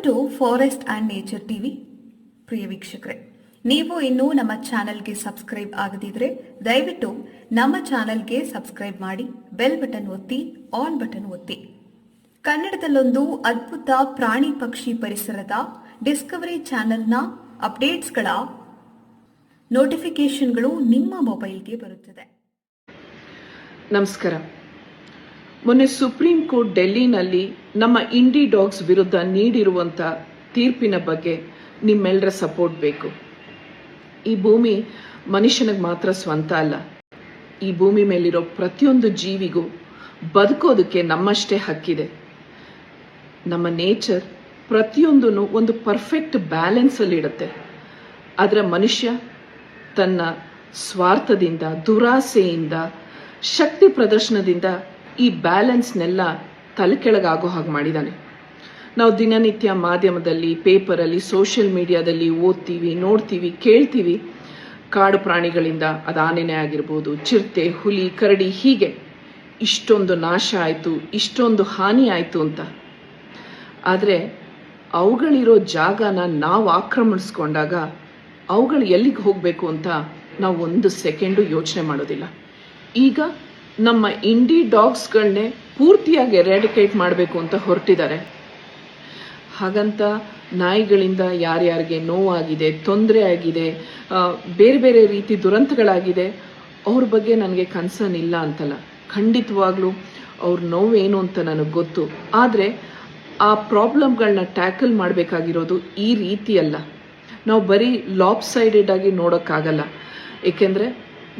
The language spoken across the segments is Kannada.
To forest and nature TV. ಪ್ರಿಯ ವೀಕ್ಷಕರೇ, ನೀವು ಇನ್ನೂ ನಮ್ಮ ಚಾನೆಲ್ಗೆ ಸಬ್ಸ್ಕ್ರೈಬ್ ಆಗದಿದ್ರೆ ದಯವಿಟ್ಟು ನಮ್ಮ ಚಾನೆಲ್ಗೆ ಸಬ್ಸ್ಕ್ರೈಬ್ ಮಾಡಿ, ಬೆಲ್ ಬಟನ್ ಒತ್ತಿ, ಆಲ್ ಬಟನ್ ಒತ್ತಿ. ಕನ್ನಡದಲ್ಲೊಂದು ಅದ್ಭುತ ಪ್ರಾಣಿ ಪಕ್ಷಿ ಪರಿಸರದ ಡಿಸ್ಕವರಿ ಚಾನೆಲ್ನ ಅಪ್ಡೇಟ್ಸ್ಗಳ ನೋಟಿಫಿಕೇಶನ್ಗಳು ನಿಮ್ಮ ಮೊಬೈಲ್ಗೆ ಬರುತ್ತದೆ. ನಮಸ್ಕಾರ. ಮೊನ್ನೆ ಸುಪ್ರೀಂ ಕೋರ್ಟ್ ಡೆಲ್ಲಿನಲ್ಲಿ ನಮ್ಮ ಇಂಡಿ ಡಾಗ್ಸ್ ವಿರುದ್ಧ ನೀಡಿರುವಂಥ ತೀರ್ಪಿನ ಬಗ್ಗೆ ನಿಮ್ಮೆಲ್ಲರ ಸಪೋರ್ಟ್ ಬೇಕು. ಈ ಭೂಮಿ ಮನುಷ್ಯನಿಗೆ ಮಾತ್ರ ಸ್ವಂತ ಅಲ್ಲ. ಈ ಭೂಮಿ ಮೇಲಿರೋ ಪ್ರತಿಯೊಂದು ಜೀವಿಗೂ ಬದುಕೋದಕ್ಕೆ ನಮ್ಮಷ್ಟೇ ಹಕ್ಕಿದೆ. ನಮ್ಮ ನೇಚರ್ ಪ್ರತಿಯೊಂದೂ ಒಂದು ಪರ್ಫೆಕ್ಟ್ ಬ್ಯಾಲೆನ್ಸಲ್ಲಿಡುತ್ತೆ. ಆದರೆ ಮನುಷ್ಯ ತನ್ನ ಸ್ವಾರ್ಥದಿಂದ, ದುರಾಸೆಯಿಂದ, ಶಕ್ತಿ ಪ್ರದರ್ಶನದಿಂದ ಈ ಬ್ಯಾಲೆನ್ಸ್ನೆಲ್ಲ ತಲೆ ಕೆಳಗಾಗೋ ಹಾಗೆ ಮಾಡಿದ್ದಾನೆ. ನಾವು ದಿನನಿತ್ಯ ಮಾಧ್ಯಮದಲ್ಲಿ, ಪೇಪರಲ್ಲಿ, ಸೋಷಿಯಲ್ ಮೀಡಿಯಾದಲ್ಲಿ ಓದ್ತೀವಿ, ನೋಡ್ತೀವಿ, ಕೇಳ್ತೀವಿ. ಕಾಡು ಪ್ರಾಣಿಗಳಿಂದ, ಅದು ಆನೆನೇ ಆಗಿರ್ಬೋದು, ಚಿರತೆ, ಹುಲಿ, ಕರಡಿ, ಹೀಗೆ ಇಷ್ಟೊಂದು ನಾಶ ಆಯಿತು, ಇಷ್ಟೊಂದು ಹಾನಿ ಆಯಿತು ಅಂತ. ಆದರೆ ಅವುಗಳಿರೋ ಜಾಗನ ನಾವು ಆಕ್ರಮಿಸ್ಕೊಂಡಾಗ ಅವುಗಳು ಎಲ್ಲಿಗೆ ಹೋಗಬೇಕು ಅಂತ ನಾವು ಒಂದು ಸೆಕೆಂಡು ಯೋಚನೆ ಮಾಡೋದಿಲ್ಲ. ಈಗ ನಮ್ಮ ಇಂಡಿ ಡಾಗ್ಸ್ಗಳನ್ನೇ ಪೂರ್ತಿಯಾಗಿ ಎರಾಡಿಕೇಟ್ ಮಾಡಬೇಕು ಅಂತ ಹೊರಟಿದ್ದಾರೆ. ಹಾಗಂತ ನಾಯಿಗಳಿಂದ ಯಾರ್ಯಾರಿಗೆ ನೋವಾಗಿದೆ, ತೊಂದರೆ ಆಗಿದೆ, ಬೇರೆ ಬೇರೆ ರೀತಿ ದುರಂತಗಳಾಗಿದೆ, ಅವ್ರ ಬಗ್ಗೆ ನನಗೆ ಕನ್ಸರ್ನ್ ಇಲ್ಲ ಅಂತಲ್ಲ. ಖಂಡಿತವಾಗ್ಲೂ ಅವ್ರ ನೋವೇನು ಅಂತ ನನಗೆ ಗೊತ್ತು. ಆದರೆ ಆ ಪ್ರಾಬ್ಲಮ್ಗಳನ್ನ ಟ್ಯಾಕಲ್ ಮಾಡಬೇಕಾಗಿರೋದು ಈ ರೀತಿ ಅಲ್ಲ. ನಾವು ಬರೀ ಲಾಪ್ ಸೈಡೆಡ್ ಆಗಿ ನೋಡೋಕ್ಕಾಗಲ್ಲ. ಏಕೆಂದರೆ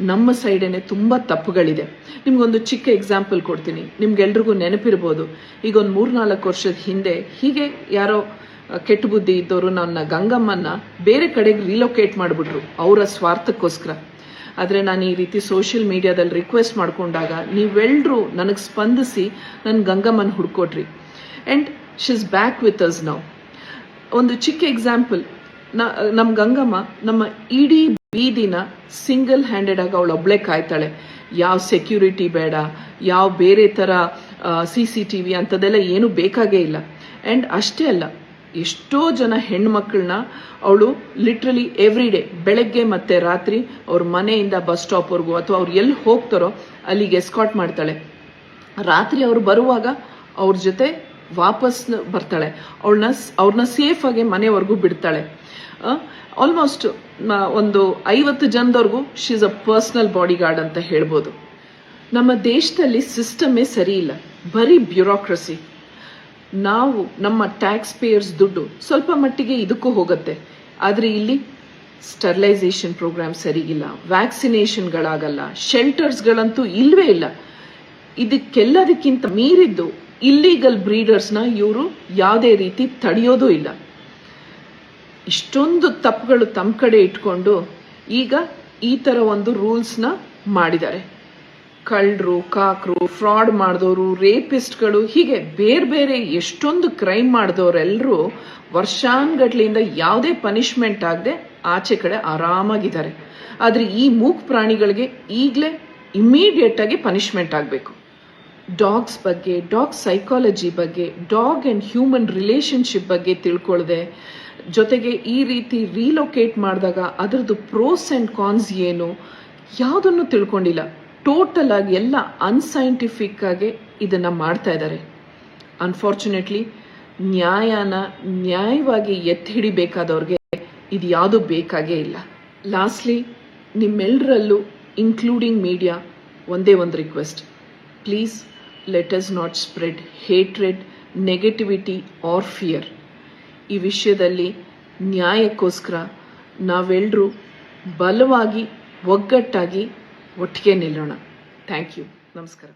ನಮ್ಮ ಸೈಡೇನೆ ತುಂಬ ತಪ್ಪುಗಳಿದೆ. ನಿಮ್ಗೊಂದು ಚಿಕ್ಕ ಎಕ್ಸಾಂಪಲ್ ಕೊಡ್ತೀನಿ. ನಿಮ್ಗೆಲ್ರಿಗೂ ನೆನಪಿರ್ಬೋದು, ಈಗ ಒಂದು 3-4 ವರ್ಷದ ಹಿಂದೆ ಹೀಗೆ ಯಾರೋ ಕೆಟ್ಟ ಬುದ್ಧಿ ಇದ್ದವರು ನನ್ನ ಗಂಗಮ್ಮನ್ನ ಬೇರೆ ಕಡೆಗೆ ರಿಲೊಕೇಟ್ ಮಾಡಿಬಿಟ್ರು ಅವರ ಸ್ವಾರ್ಥಕ್ಕೋಸ್ಕರ. ಆದರೆ ನಾನು ಈ ರೀತಿ ಸೋಷಿಯಲ್ ಮೀಡಿಯಾದಲ್ಲಿ ರಿಕ್ವೆಸ್ಟ್ ಮಾಡ್ಕೊಂಡಾಗ ನೀವೆಲ್ಲರೂ ನನಗೆ ಸ್ಪಂದಿಸಿ ನನ್ನ ಗಂಗಮ್ಮನ ಹುಡ್ಕೊಟ್ರಿ. And she is back with us now. ಒಂದು ಚಿಕ್ಕ ಎಕ್ಸಾಂಪಲ್, ನಮ್ಮ ಗಂಗಮ್ಮ ನಮ್ಮ ಇಡೀ ಬೀದಿನ ಸಿಂಗಲ್ ಹ್ಯಾಂಡೆಡ್ ಆಗಿ ಅವಳು ಒಬ್ಳೆ ಕಾಯ್ತಾಳೆ. ಯಾವ ಸೆಕ್ಯೂರಿಟಿ ಬೇಡ, ಯಾವ ಬೇರೆ ಥರ CCTV ಅಂಥದ್ದೆಲ್ಲ ಏನೂ ಬೇಕಾಗೇ ಇಲ್ಲ. ಆ್ಯಂಡ್ ಅಷ್ಟೇ ಅಲ್ಲ, ಎಷ್ಟೋ ಜನ ಹೆಣ್ಮಕ್ಳನ್ನ ಅವಳು ಲಿಟ್ರಲಿ ಎವ್ರಿ ಡೇ ಬೆಳಗ್ಗೆ ಮತ್ತು ರಾತ್ರಿ ಅವ್ರ ಮನೆಯಿಂದ ಬಸ್ ಸ್ಟಾಪ್ವರೆಗೂ ಅಥವಾ ಅವ್ರು ಎಲ್ಲಿ ಹೋಗ್ತಾರೋ ಅಲ್ಲಿಗೆ ಎಸ್ಕಾಟ್ ಮಾಡ್ತಾಳೆ. ರಾತ್ರಿ ಅವ್ರು ಬರುವಾಗ ಅವ್ರ ಜೊತೆ ವಾಪಸ್ ಬರ್ತಾಳೆ. ಅವ್ರನ್ನ ಸೇಫಾಗಿ ಮನೆವರೆಗೂ ಬಿಡ್ತಾಳೆ. ಆಲ್ಮೋಸ್ಟ್ ಒಂದು 50 ಜನದವರೆಗೂ she is a personal body guard ಅಂತ ಹೇಳ್ಬೋದು. ನಮ್ಮ ದೇಶದಲ್ಲಿ ಸಿಸ್ಟಮೇ ಸರಿ ಇಲ್ಲ, ಬರೀ ಬ್ಯೂರೋಕ್ರಸಿ. ನಾವು ನಮ್ಮ ಟ್ಯಾಕ್ಸ್ ಪೇಯರ್ಸ್ ದುಡ್ಡು ಸ್ವಲ್ಪ ಮಟ್ಟಿಗೆ ಇದಕ್ಕೂ ಹೋಗುತ್ತೆ. ಆದರೆ ಇಲ್ಲಿ ಸ್ಟರ್ಲೈಸೇಷನ್ ಪ್ರೋಗ್ರಾಮ್ ಸರಿಗಿಲ್ಲ, ವ್ಯಾಕ್ಸಿನೇಷನ್ಗಳಾಗಲ್ಲ, ಶೆಲ್ಟರ್ಸ್ಗಳಂತೂ ಇಲ್ವೇ ಇಲ್ಲ. ಇದಕ್ಕೆಲ್ಲದಕ್ಕಿಂತ ಮೀರಿದ್ದು ಇಲ್ಲೀಗಲ್ ಬ್ರೀಡರ್ಸ್ನ ಇವರು ಯಾವುದೇ ರೀತಿ ತಡೆಯೋದೂ ಇಲ್ಲ. ಇಷ್ಟೊಂದು ತಪ್ಪುಗಳು ತಮ್ಮ ಕಡೆ ಇಟ್ಕೊಂಡು ಈಗ ಈ ಥರ ಒಂದು ರೂಲ್ಸ್ನ ಮಾಡಿದ್ದಾರೆ. ಕಳ್ಳರು, ಕಾಕರು, ಫ್ರಾಡ್ ಮಾಡಿದವರು, ರೇಪಿಸ್ಟ್ಗಳು, ಹೀಗೆ ಬೇರೆ ಬೇರೆ ಎಷ್ಟೊಂದು ಕ್ರೈಮ್ ಮಾಡಿದವರೆಲ್ಲರೂ ವರ್ಷಾನುಗಟ್ಲೆಯಿಂದ ಯಾವುದೇ ಪನಿಷ್ಮೆಂಟ್ ಆಗದೆ ಆಚೆ ಕಡೆ ಆರಾಮಾಗಿದ್ದಾರೆ. ಆದರೆ ಈ ಮೂಕ್ ಪ್ರಾಣಿಗಳಿಗೆ ಈಗಲೇ ಇಮ್ಮಿಡಿಯೇಟ್ ಆಗಿ ಪನಿಷ್ಮೆಂಟ್ ಆಗಬೇಕು. ಡಾಗ್ಸ್ ಬಗ್ಗೆ, ಡಾಗ್ ಸೈಕಾಲಜಿ ಬಗ್ಗೆ, ಡಾಗ್ ಆ್ಯಂಡ್ ಹ್ಯೂಮನ್ ರಿಲೇಷನ್ಶಿಪ್ ಬಗ್ಗೆ ತಿಳ್ಕೊಳ್ಳದೆ, ಜೊತೆಗೆ ಈ ರೀತಿ ರೀಲೊಕೇಟ್ ಮಾಡಿದಾಗ ಅದರದ್ದು ಪ್ರೋಸ್ ಆ್ಯಂಡ್ ಕಾನ್ಸ್ ಏನು ಯಾವುದನ್ನು ತಿಳ್ಕೊಂಡಿಲ್ಲ. ಟೋಟಲ್ ಆಗಿ ಎಲ್ಲ ಅನ್ಸೈಂಟಿಫಿಕ್ ಆಗಿ ಇದನ್ನು ಮಾಡ್ತಾ ಇದ್ದಾರೆ. ಅನ್ಫಾರ್ಚುನೇಟ್ಲಿ ನ್ಯಾಯನ ನ್ಯಾಯವಾಗಿ ಎತ್ತಿ ಹಿಡಿಬೇಕಾದವ್ರಿಗೆ ಇದು ಯಾವುದೂ ಬೇಕಾಗೇ ಇಲ್ಲ. ಲಾಸ್ಟ್ಲಿ ನಿಮ್ಮೆಲ್ಲರಲ್ಲೂ ಇನ್ಕ್ಲೂಡಿಂಗ್ ಮೀಡಿಯಾ ಒಂದೇ ಒಂದು request. Please let us not spread hatred, negativity or fear. ಈ ವಿಷಯದಲ್ಲಿ ನ್ಯಾಯಕ್ಕೋಸ್ಕರ ನಾವೆಲ್ಲರೂ ಬಲವಾಗಿ, ಒಗ್ಗಟ್ಟಾಗಿ ಒಟ್ಟಿಗೆ ನಿಲ್ಲೋಣ. Thank you. ನಮಸ್ಕಾರ.